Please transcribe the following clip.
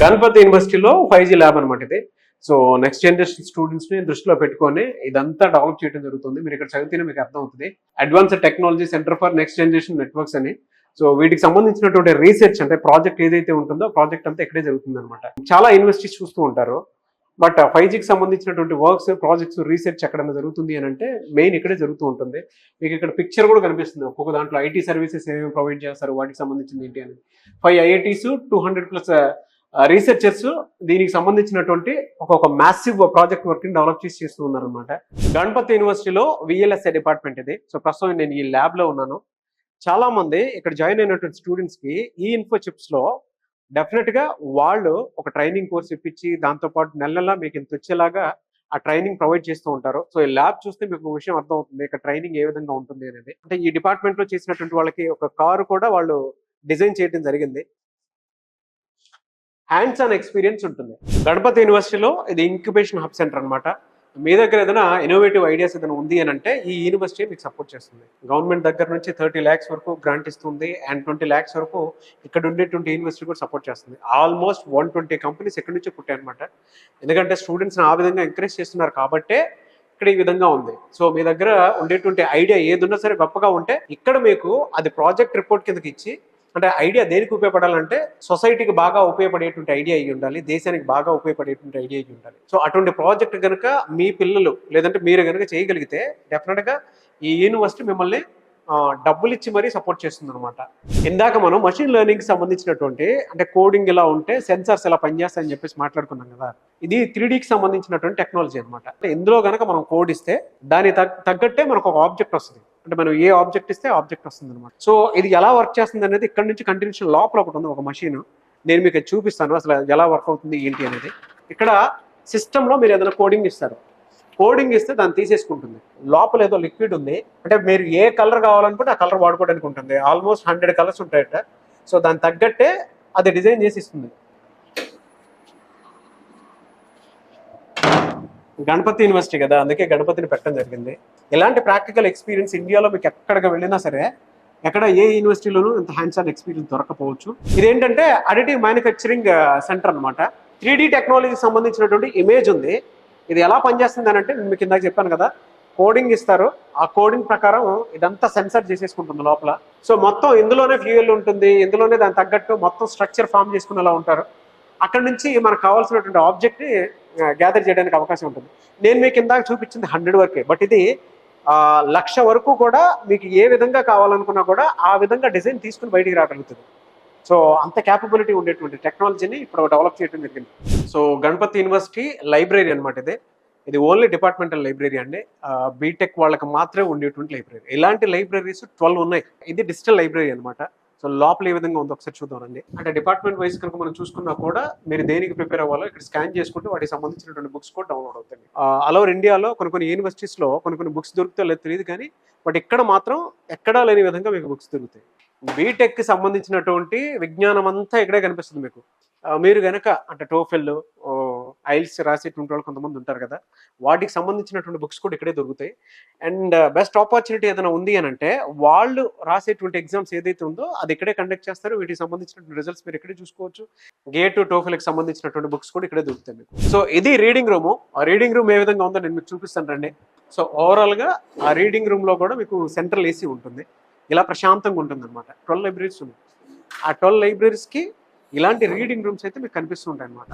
గణపతి యూనివర్సిటీలో 5G lab అనమాట ఇది. సో నెక్స్ట్ జనరేషన్ స్టూడెంట్స్ ని దృష్టిలో పెట్టుకొని ఇదంతా డెవలప్ చేయడం జరుగుతుంది. మీరు ఇక్కడ చదివితేనే మీకు అర్థం అవుతుంది. Advanced technology centre for next generation networks అని. సో వీటికి సంబంధించినటువంటి రీసెర్చ్ అంటే ప్రాజెక్ట్ ఏదైతే ఉంటుందో ప్రాజెక్ట్ అంతా ఇక్కడే జరుగుతుంది అనమాట. చాలా యూనివర్సిటీస్ చూస్తూ ఉంటారు. బట్ 5Gకి సంబంధించినటువంటి వర్క్స్, ప్రాజెక్ట్స్, రీసెర్చ్ ఎక్కడైనా జరుగుతుంది అని అంటే మెయిన్ ఇక్కడే జరుగుతూ ఉంటుంది. మీకు ఇక్కడ పిక్చర్ కూడా కనిపిస్తుంది. ఒక్కొక్క దాంట్లో ఐటీ సర్వీసెస్ ఏమేమి ప్రొవైడ్ చేస్తారు, వాటికి సంబంధించింది ఏంటి అని. 5 IITs 200+ రీసెర్చర్స్ దీనికి సంబంధించినటువంటి ఒక మ్యాసివ్ ప్రాజెక్ట్ వర్క్ ని డెవలప్ చేస్తూ ఉన్నారు అనమాట. గణపతి యూనివర్సిటీలో VLSI డిపార్ట్మెంట్ ఇది. సో ప్రస్తుతం నేను ఈ ల్యాబ్ లో ఉన్నాను. చాలా మంది ఇక్కడ జాయిన్ అయినటువంటి స్టూడెంట్స్ కి ఈ ఇన్ఫో చిప్స్ లో డెఫినెట్ గా వాళ్ళు ఒక ట్రైనింగ్ కోర్స్ ఇప్పించి దాంతో పాటు నెల మీకు ఇంత వచ్చేలాగా ఆ ట్రైనింగ్ ప్రొవైడ్ చేస్తూ ఉంటారు. సో ఈ ల్యాబ్ చూస్తే మీకు ఒక విషయం అర్థం అవుతుంది ఇక్కడ ట్రైనింగ్ ఏ విధంగా ఉంటుంది అనేది. అంటే ఈ డిపార్ట్మెంట్ లో చేసినటువంటి వాళ్ళకి ఒక కారు కూడా వాళ్ళు డిజైన్ చేయడం జరిగింది. హ్యాండ్స్ ఆన్ ఎక్స్పీరియన్స్ ఉంటుంది. గణపతి యూనివర్సిటీలో ఇది ఇంక్యుబేషన్ హబ్ సెంటర్ అనమాట. మీ దగ్గర ఏదైనా ఇన్నోవేటివ్ ఐడియాస్ ఏదైనా ఉంది అని అంటే ఈ యూనివర్సిటీ మీకు సపోర్ట్ చేస్తుంది. గవర్నమెంట్ దగ్గర నుంచి 30 lakhs వరకు గ్రాంట్ ఇస్తుంది అండ్ 20 lakhs వరకు ఇక్కడ ఉండేటువంటి యూనివర్సిటీ కూడా సపోర్ట్ చేస్తుంది. ఆల్మోస్ట్ 120 కంపెనీస్ ఎక్కడి నుంచో పుట్టాయి అనమాట. ఎందుకంటే స్టూడెంట్స్ని ఆ విధంగా ఎంకరేజ్ చేస్తున్నారు కాబట్టే ఇక్కడ ఈ విధంగా ఉంది. సో మీ దగ్గర ఉండేటువంటి ఐడియా ఏదున్నా సరే గొప్పగా ఉంటే ఇక్కడ మీకు అది ప్రాజెక్ట్ రిపోర్ట్ కిందకి ఇచ్చి, అంటే ఐడియా దేనికి ఉపయోగపడాలంటే సొసైటీకి బాగా ఉపయోగపడేటువంటి ఐడియా అయ్యి ఉండాలి, దేశానికి బాగా ఉపయోగపడేటువంటి ఐడియా అయ్యి ఉండాలి. సో అటువంటి ప్రాజెక్ట్ కనుక మీ పిల్లలు లేదంటే మీరు కనుక చేయగలిగితే డెఫినెట్గా ఈ యూనివర్సిటీ మిమ్మల్ని డబ్బులు ఇచ్చి మరీ సపోర్ట్ చేస్తుంది అనమాట. ఇందాక మనం మషిన్ లెర్నింగ్కి సంబంధించినటువంటి అంటే కోడింగ్ ఇలా ఉంటే సెన్సార్స్ ఎలా పనిచేస్తాయని చెప్పేసి మాట్లాడుకున్నాం కదా. ఇది 3Dకి సంబంధించినటువంటి టెక్నాలజీ అనమాట. అంటే ఇందులో కనుక మనం కోడ్ ఇస్తే దాని తగ్గట్టే మనకు ఒక ఆబ్జెక్ట్ వస్తుంది. అంటే మనం ఏ ఆబ్జెక్ట్ ఇస్తే ఆబ్జెక్ట్ వస్తుంది అనమాట. సో ఇది ఎలా వర్క్ చేస్తుంది అనేది ఇక్కడ నుంచి కంటిన్యూషన్ లోపల ఒకటి ఉంది, ఒక మషీన్. నేను మీకు చూపిస్తాను అసలు ఎలా వర్క్ అవుతుంది ఏంటి అనేది. ఇక్కడ సిస్టంలో మీరు ఏదైనా కోడింగ్ ఇస్తారు, కోడింగ్ ఇస్తే దాన్ని తీసేసుకుంటుంది. లోపల ఏదో లిక్విడ్ ఉంది, అంటే మీరు ఏ కలర్ కావాలనుకుంటే ఆ కలర్ వాడుకోవడానికి ఉంటుంది. ఆల్మోస్ట్ 100 కలర్స్ ఉంటాయట. సో దాని తగ్గట్టే అది డిజైన్ చేసి ఇస్తుంది. గణపతి యూనివర్సిటీ కదా, అందుకే గణపతిని పెట్టడం జరిగింది. ఇలాంటి ప్రాక్టికల్ ఎక్స్పీరియన్స్ ఇండియాలో మీకు ఎక్కడికి వెళ్ళినా సరే ఎక్కడ ఏ యూనివర్సిటీలోనూ ఇంత హ్యాండ్స్ ఆన్ ఎక్స్పీరియన్స్ దొరకపోవచ్చు. ఇదేంటంటే అడిటివ్ మ్యానుఫ్యాక్చరింగ్ సెంటర్ అనమాట. 3D టెక్నాలజీకి సంబంధించినటువంటి ఇమేజ్ ఉంది. ఇది ఎలా పనిచేస్తుంది అని అంటే నేను మీకు ఇందాక చెప్పాను కదా, కోడింగ్ ఇస్తారు, ఆ కోడింగ్ ప్రకారం ఇదంతా సెన్సర్ చేసేసుకుంటుంది లోపల. సో మొత్తం ఇందులోనే ఫ్యూయల్ ఉంటుంది, ఇందులోనే దాని తగ్గట్టు మొత్తం స్ట్రక్చర్ ఫామ్ చేసుకునేలా ఉంటారు. అక్కడ నుంచి మనకు కావాల్సినటువంటి ఆబ్జెక్ట్ని గ్యాదర్ చేయడానికి అవకాశం ఉంటుంది. నేను మీకు ఇందాక చూపించింది 100 వరకే, బట్ ఇది 1,00,000 వరకు కూడా మీకు ఏ విధంగా కావాలనుకున్నా కూడా ఆ విధంగా డిజైన్ తీసుకుని బయటికి రాగలుగుతుంది. సో అంత క్యాపబిలిటీ ఉండేటువంటి టెక్నాలజీని ఇప్పుడు డెవలప్ చేయడం జరిగింది. సో గణపతి యూనివర్సిటీ లైబ్రరీ అనమాట ఇది ఓన్లీ డిపార్ట్మెంటల్ లైబ్రరీ అండి. బీటెక్ వాళ్ళకి మాత్రమే ఉండేటువంటి లైబ్రరీ. ఇలాంటి లైబ్రరీస్ 12 ఉన్నాయి. ఇది డిజిటల్ లైబ్రరీ అనమాట. సో లోపల ఏ విధంగా ఉందో ఒకసారి చూద్దామండి. అంటే డిపార్ట్మెంట్ వైజ్ కనుక మనం చూసుకున్నా కూడా మీరు దేనికి ప్రిపేర్ అవ్వాలో ఇక్కడ స్కాన్ చేసుకుంటే వాటికి సంబంధించినటువంటి బుక్స్ కూడా డౌన్లోడ్ అవుతాయి. ఆల్ ఇండియాలో కొన్ని యూనివర్సిటీస్లో కొన్ని బుక్స్ దొరుకుతాయో లేదు తెలియదు, కానీ బట్ ఇక్కడ మాత్రం ఎక్కడా లేని విధంగా మీకు బుక్స్ దొరుకుతాయి. బీటెక్కి సంబంధించినటువంటి విజ్ఞానం అంతా ఇక్కడే కనిపిస్తుంది మీకు. మీరు కనుక అంటే టోఫెల్, ఐల్స్ రాసేటువంటి వాళ్ళు కొంతమంది ఉంటారు కదా, వాటికి సంబంధించినటువంటి బుక్స్ కూడా ఇక్కడే దొరుకుతాయి. అండ్ బెస్ట్ ఆపర్చునిటీ ఏదైనా ఉంది అని అంటే వాళ్ళు రాసేటువంటి ఎగ్జామ్స్ ఏదైతే ఉందో అది ఇక్కడే కండక్ట్ చేస్తారు. వీటికి సంబంధించినటువంటి రిజల్ట్స్ మీరు ఇక్కడే చూసుకోవచ్చు. గేట్ టోఫెల్కి సంబంధించినటువంటి బుక్స్ కూడా ఇక్కడే దొరుకుతాయి మీకు. సో ఇది రీడింగ్ రూము. ఆ రీడింగ్ రూమ్ ఏ విధంగా ఉందో నేను మీకు చూపిస్తాను రండి. సో ఓవరాల్గా ఆ రీడింగ్ రూమ్లో కూడా మీకు సెంట్రల్ AC ఉంటుంది. ఇలా ప్రశాంతంగా ఉంటుంది అనమాట. 12 లైబ్రరీస్ ఉన్నాయి. ఆ 12 లైబ్రరీస్కి ఇలాంటి రీడింగ్ రూమ్స్ అయితే మీకు కనిపిస్తూ ఉంటాయి అనమాట.